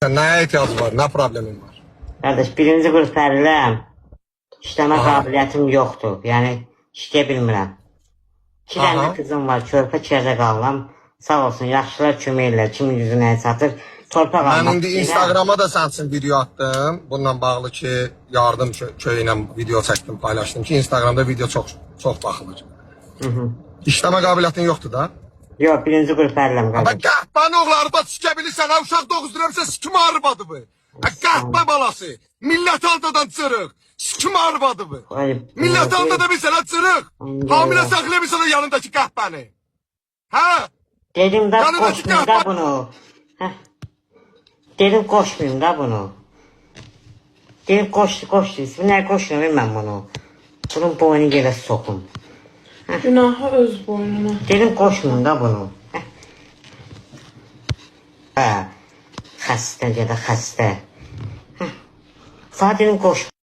Neye ihtiyacı var? Ne problemin var? Qardaş, birinci qrup əriləm. İşləmə qabiliyyətim yoxdur. Yəni, işləyə bilmirəm. 2 dənə kızım var, körpə kərdə qalıram. Sağ olsun, yaxşılar kömək edirlər. Kimin yüzü nəyə çatır. Torpaq Ben almaq indi Instagram'a da sen için video attım. Bununla bağlı ki yardım köyüyle video çektim, paylaştım ki Instagram'da video çok bakılır. İşleme kabiliyetin yoktu da. Yox, birinci qrup əriləm, Ben qardaş. qəhbən oğlu arba sikebilirsən, ha uşaq 9 lirəmsə sikim arbadı bu. Qəhbə balası, millət aldadan çırıq, sikim arbadı bu. Millət aldada bilsən ha çırıq, hamilə saxlaya bilsən o yanındaki qəhbəni. Ha? Dedim də Yanındakı qoşmayayım da qəhbə... bunu. Hə. Dedim qoşmayayım da bunu. Dedim qoşduyuz. Nə qoşmayayım mən bunu. Bunun boynu gələ soxum. Günahı öz boynuna. Dedim qoşmayayım da bunu. Hə. Xəstə gədə xəstə. Sağ dedim qoş.